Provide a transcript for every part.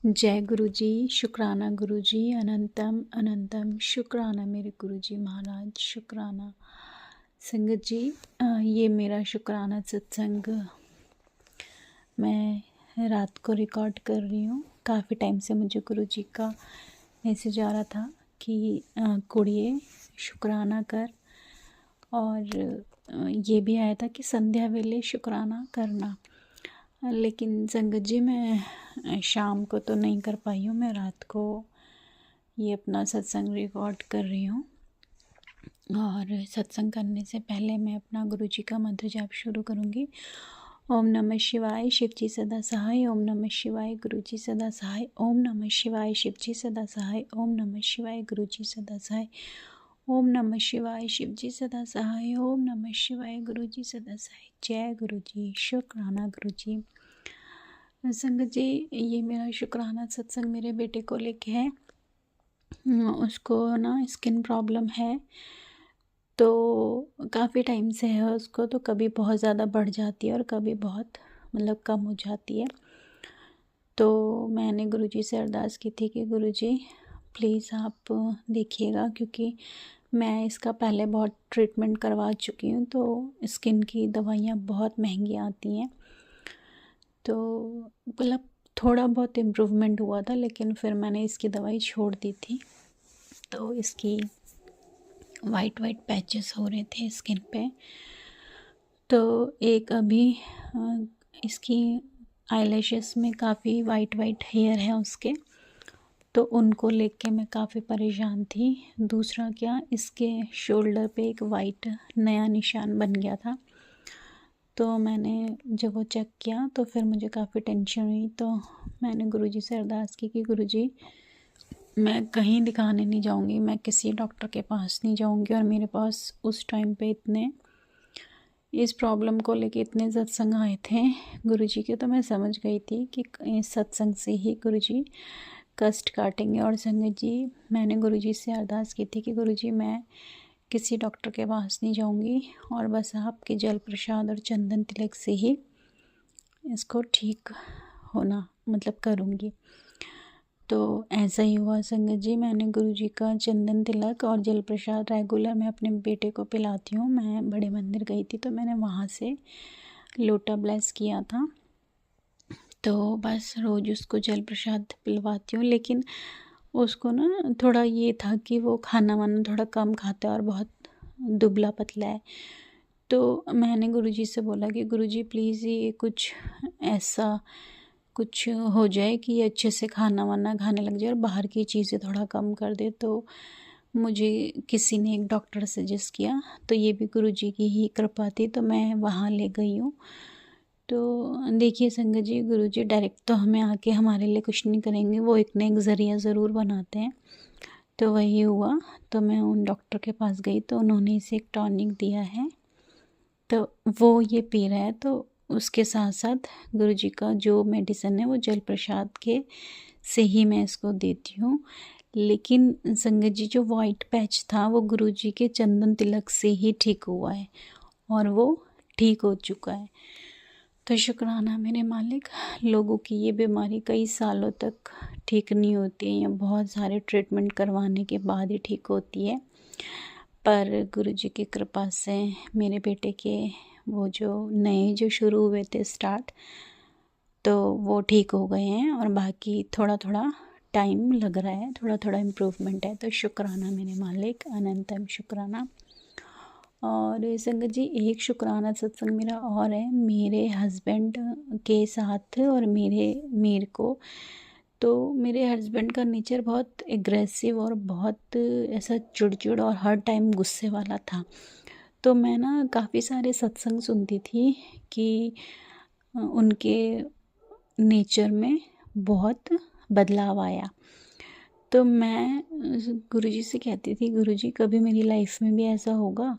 जय गुरु जी, शुक्राना गुरु जी, अनंतम अनंतम शुक्राना मेरे गुरु जी महाराज, शुक्राना। संगत जी, ये मेरा शुक्राना सत्संग मैं रात को रिकॉर्ड कर रही हूँ। काफ़ी टाइम से मुझे गुरु जी का मैसेज आ रहा था कि कुड़िए शुक्राना कर, और ये भी आया था कि संध्या वेले शुक्राना करना। लेकिन संगत जी, मैं शाम को तो नहीं कर पाई हूँ। मैं रात को ये अपना सत्संग रिकॉर्ड कर रही हूँ, और सत्संग करने से पहले मैं अपना गुरु जी का मंत्र जाप शुरू करूँगी। ओम नमः शिवाय, शिव जी सदा सहाय। ओम नमः शिवाय, गुरु जी सदा सहाय। ओम नमः शिवाय, शिव जी सदा सहाय। ओम नमः शिवाय, गुरु जी सदा सहाय। ओम नमः शिवाय, शिव जी सदा सहाय। ओम नमः शिवाय, गुरु जी सदा सहाय। जय गुरु जी, शुक्राना गुरु जी। संगत जी, ये मेरा शुक्राना सत्संग मेरे बेटे को लेके है। उसको ना स्किन प्रॉब्लम है, तो काफ़ी टाइम से है उसको। तो कभी बहुत ज़्यादा बढ़ जाती है और कभी बहुत कम हो जाती है। तो मैंने गुरुजी से अरदास की थी कि गुरुजी प्लीज़ आप देखिएगा, क्योंकि मैं इसका पहले बहुत ट्रीटमेंट करवा चुकी हूँ। तो स्किन की दवाइयाँ बहुत महंगी आती हैं। तो थोड़ा बहुत इम्प्रूवमेंट हुआ था, लेकिन फिर मैंने इसकी दवाई छोड़ दी थी। तो इसकी वाइट पैचेस हो रहे थे स्किन पे। तो एक अभी इसकी आईलैशेस में काफ़ी वाइट हेयर है उसके, तो उनको लेके मैं काफ़ी परेशान थी। दूसरा क्या, इसके शोल्डर पे एक वाइट नया निशान बन गया था। तो मैंने जब वो चेक किया तो फिर मुझे काफ़ी टेंशन हुई। तो मैंने गुरुजी से अरदास की कि गुरुजी, मैं कहीं दिखाने नहीं जाऊंगी, मैं किसी डॉक्टर के पास नहीं जाऊंगी। और मेरे पास उस टाइम पे इस प्रॉब्लम को लेके इतने सत्संग आए थे गुरुजी के, तो मैं समझ गई थी कि इस सत्संग से ही गुरुजी कष्ट काटेंगे। और संगत जी, मैंने गुरुजी से अरदास की थी कि गुरुजी, मैं किसी डॉक्टर के पास नहीं जाऊंगी, और बस आपके जल प्रसाद और चंदन तिलक से ही इसको ठीक होना करूंगी। तो ऐसा ही हुआ संगत जी। मैंने गुरुजी का चंदन तिलक और जल प्रसाद रेगुलर मैं अपने बेटे को पिलाती हूँ। मैं बड़े मंदिर गई थी तो मैंने वहाँ से लोटा ब्लेस किया था। तो बस रोज़ उसको जल प्रसाद पिलवाती हूँ। लेकिन उसको ना थोड़ा ये था कि वो खाना वाना थोड़ा कम खाता है और बहुत दुबला पतला है। तो मैंने गुरुजी से बोला कि गुरुजी प्लीज़ ये कुछ ऐसा कुछ हो जाए कि ये अच्छे से खाना वाना खाने लग जाए और बाहर की चीज़ें थोड़ा कम कर दे। तो मुझे किसी ने एक डॉक्टर सजेस्ट किया, तो ये भी गुरुजी की ही कृपा थी, तो मैं वहाँ ले गई हूँ। तो देखिए संगत जी, गुरुजी डायरेक्ट तो हमें आके हमारे लिए कुछ नहीं करेंगे, वो एक ना एक ज़रिया ज़रूर बनाते हैं। तो वही हुआ। तो मैं उन डॉक्टर के पास गई तो उन्होंने इसे एक टॉनिक दिया है, तो वो ये पी रहा है। तो उसके साथ साथ गुरुजी का जो मेडिसिन है वो जल प्रसाद के से ही मैं इसको देती हूँ। लेकिन संगत जी, जो वाइट पैच था वो गुरुजी के चंदन तिलक से ही ठीक हुआ है, और वो ठीक हो चुका है। तो शुक्राना मेरे मालिक। लोगों की ये बीमारी कई सालों तक ठीक नहीं होती है, या बहुत सारे ट्रीटमेंट करवाने के बाद ही ठीक होती है। पर गुरुजी की कृपा से मेरे बेटे के वो जो शुरू हुए थे स्टार्ट, तो वो ठीक हो गए हैं, और बाकी थोड़ा थोड़ा टाइम लग रहा है, थोड़ा थोड़ा इम्प्रूवमेंट है। तो शुक्राना मेरे मालिक, अनंतम शुक्राना। और संगत जी, एक शुक्राना सत्संग मेरा और है मेरे हस्बैंड के साथ और मेरे को। तो मेरे हस्बैंड का नेचर बहुत एग्रेसिव और बहुत ऐसा चिड़चिड़ और हर टाइम गुस्से वाला था। तो मैं ना काफ़ी सारे सत्संग सुनती थी कि उनके नेचर में बहुत बदलाव आया। तो मैं गुरुजी से कहती थी, गुरुजी कभी मेरी लाइफ में भी ऐसा होगा?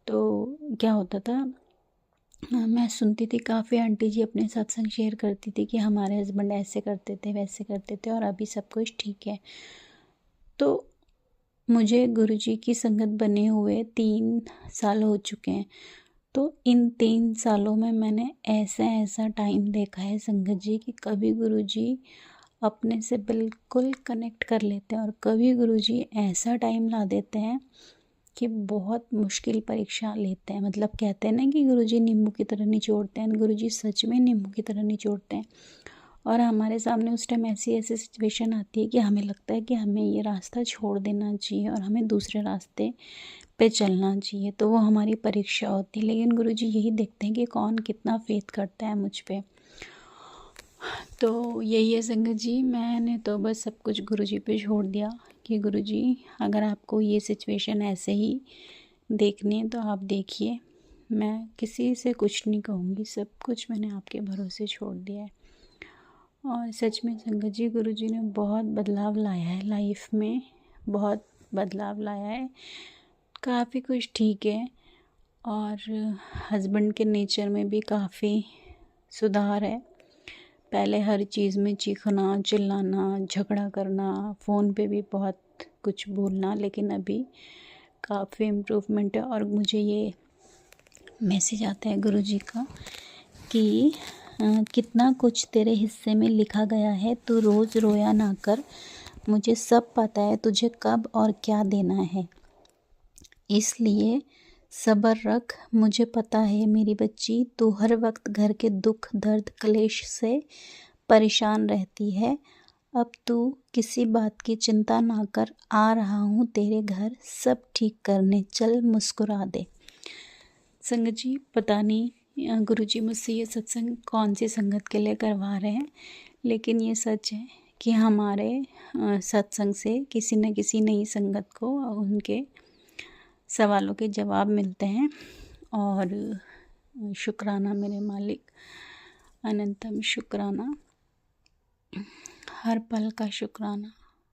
तो क्या होता था, मैं सुनती थी काफ़ी आंटी जी अपने सत्संग शेयर करती थी कि हमारे हस्बैंड ऐसे करते थे वैसे करते थे और अभी सब कुछ ठीक है। तो मुझे गुरुजी की संगत बने हुए 3 साल हो चुके हैं। तो इन 3 सालों में मैंने ऐसा टाइम देखा है संगत जी कि कभी गुरुजी अपने से बिल्कुल कनेक्ट कर लेते हैं। और कभी गुरुजी ऐसा टाइम ला देते हैं कि बहुत मुश्किल परीक्षा लेते हैं। मतलब कहते हैं ना कि गुरुजी नींबू की तरह निचोड़ते हैं, गुरुजी सच में नींबू की तरह निचोड़ते हैं। और हमारे सामने उस टाइम ऐसी सिचुएशन आती है कि हमें लगता है कि हमें ये रास्ता छोड़ देना चाहिए और हमें दूसरे रास्ते पे चलना चाहिए। तो वो हमारी परीक्षा होती है, लेकिन गुरुजी यही देखते हैं कि कौन कितना फेथ करता है मुझ पे। तो यही है संगत जी, मैंने तो बस सब कुछ गुरुजी पे छोड़ दिया कि गुरुजी अगर आपको ये सिचुएशन ऐसे ही देखनी है तो आप देखिए, मैं किसी से कुछ नहीं कहूँगी, सब कुछ मैंने आपके भरोसे छोड़ दिया है। और सच में संगत जी गुरुजी ने बहुत बदलाव लाया है लाइफ में, बहुत बदलाव लाया है। काफ़ी कुछ ठीक है और हस्बैंड के नेचर में भी काफ़ी सुधार है। पहले हर चीज़ में चीखना, चिल्लाना, झगड़ा करना, फ़ोन पे भी बहुत कुछ बोलना, लेकिन अभी काफ़ी इम्प्रूवमेंट है। और मुझे ये मैसेज आता है गुरुजी का कि कितना कुछ तेरे हिस्से में लिखा गया है, तू रोज़ रोया ना कर, मुझे सब पता है तुझे कब और क्या देना है, इसलिए सब्र रख। मुझे पता है मेरी बच्ची, तू हर वक्त घर के दुख दर्द क्लेश से परेशान रहती है। अब तू किसी बात की चिंता ना कर, आ रहा हूँ तेरे घर सब ठीक करने, चल मुस्कुरा दे। संगत जी पता नहीं गुरुजी मुझसे ये सत्संग कौन सी संगत के लिए करवा रहे हैं, लेकिन ये सच है कि हमारे सत्संग से किसी न किसी नई संगत को उनके सवालों के जवाब मिलते हैं। और शुक्राना मेरे मालिक, अनंतम शुक्राना, हर पल का शुक्राना,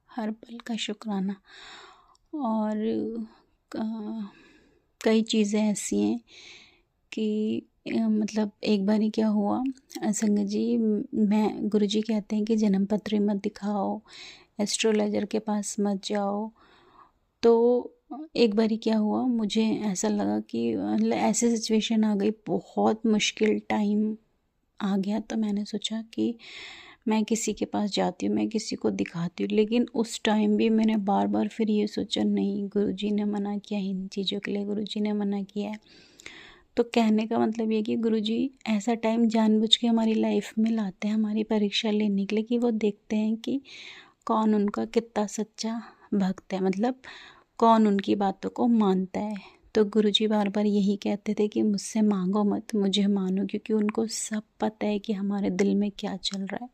हर पल का शुक्राना। और कई चीज़ें ऐसी हैं कि मतलब एक बार ही क्या हुआ संगत जी, मैं गुरुजी कहते हैं कि जन्म पत्री मत दिखाओ, एस्ट्रोलॉजर के पास मत जाओ। तो एक बार ही क्या हुआ, मुझे ऐसा लगा कि मतलब ऐसी सिचुएशन आ गई, बहुत मुश्किल टाइम आ गया। तो मैंने सोचा कि मैं किसी के पास जाती हूँ, मैं किसी को दिखाती हूँ। लेकिन उस टाइम भी मैंने बार बार फिर ये सोचा, नहीं गुरुजी ने मना किया, इन चीज़ों के लिए गुरुजी ने मना किया है। तो कहने का मतलब ये कि गुरुजी ऐसा टाइम जानबूझ के हमारी लाइफ में लाते हैं, हमारी परीक्षा लेने के लिए, कि वो देखते हैं कि कौन उनका कितना सच्चा भक्त है, मतलब कौन उनकी बातों को मानता है। तो गुरुजी बार बार यही कहते थे कि मुझसे मांगो मत, मुझे मानो, क्योंकि उनको सब पता है कि हमारे दिल में क्या चल रहा है,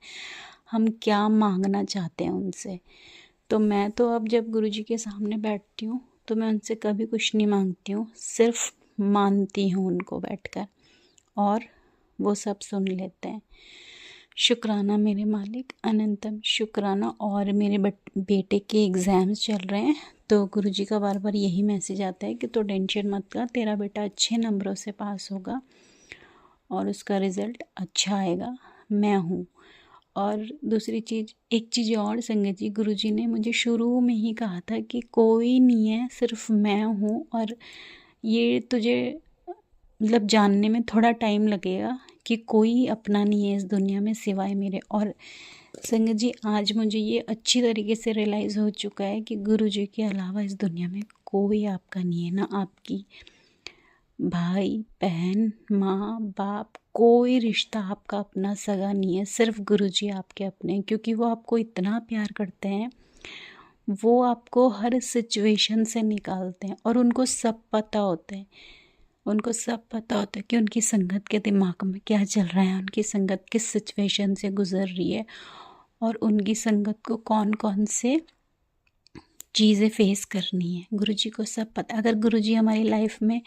हम क्या मांगना चाहते हैं उनसे। तो मैं तो अब जब गुरुजी के सामने बैठती हूँ तो मैं उनसे कभी कुछ नहीं मांगती हूँ, सिर्फ मानती हूँ उनको बैठकर, और वो सब सुन लेते हैं। शुक्राना मेरे मालिक, अनंतम शुक्राना। और मेरे बेटे के एग्ज़ाम्स चल रहे हैं, तो गुरुजी का बार बार यही मैसेज आता है कि तो टेंशन मत कर, तेरा बेटा अच्छे नंबरों से पास होगा और उसका रिज़ल्ट अच्छा आएगा, मैं हूँ। और दूसरी चीज़, एक चीज़ और संगत जी, गुरुजी ने मुझे शुरू में ही कहा था कि कोई नहीं है, सिर्फ मैं हूँ, और ये तुझे मतलब जानने में थोड़ा टाइम लगेगा कि कोई अपना नहीं है इस दुनिया में सिवाय मेरे। और संगत जी आज मुझे ये अच्छी तरीके से रियलाइज़ हो चुका है कि गुरुजी के अलावा इस दुनिया में कोई आपका नहीं है, ना आपकी भाई बहन माँ बाप, कोई रिश्ता आपका अपना सगा नहीं है, सिर्फ गुरुजी आपके अपने हैं। क्योंकि वो आपको इतना प्यार करते हैं, वो आपको हर सिचुएशन से निकालते हैं, और उनको सब पता होता है, उनको सब पता होता है कि उनकी संगत के दिमाग में क्या चल रहा है, उनकी संगत किस सिचुएशन से गुजर रही है, और उनकी संगत को कौन कौन से चीज़ें फेस करनी है। गुरुजी को सब पता। अगर गुरुजी हमारी लाइफ में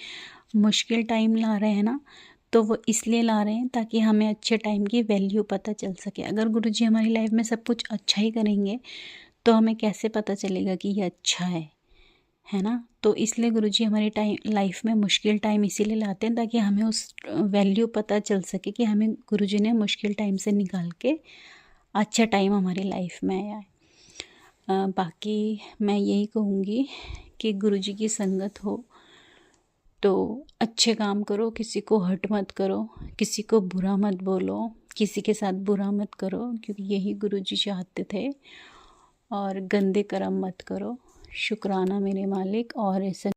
मुश्किल टाइम ला रहे हैं ना, तो वो इसलिए ला रहे हैं ताकि हमें अच्छे टाइम की वैल्यू पता चल सके। अगर गुरुजी हमारी लाइफ में सब कुछ अच्छा ही करेंगे तो हमें कैसे पता चलेगा कि ये अच्छा है ना। तो इसलिए गुरुजी हमारी लाइफ में मुश्किल टाइम इसीलिए लाते हैं ताकि हमें उस वैल्यू पता चल सके कि हमें गुरुजी ने मुश्किल टाइम से निकाल के अच्छा टाइम हमारी लाइफ में आया है। बाकी मैं यही कहूँगी कि गुरुजी की संगत हो तो अच्छे काम करो, किसी को हर्ट मत करो, किसी को बुरा मत बोलो, किसी के साथ बुरा मत करो, क्योंकि यही गुरुजी चाहते थे। और गंदे कर्म मत करो। शुक्राना मेरे मालिक। और ऐसा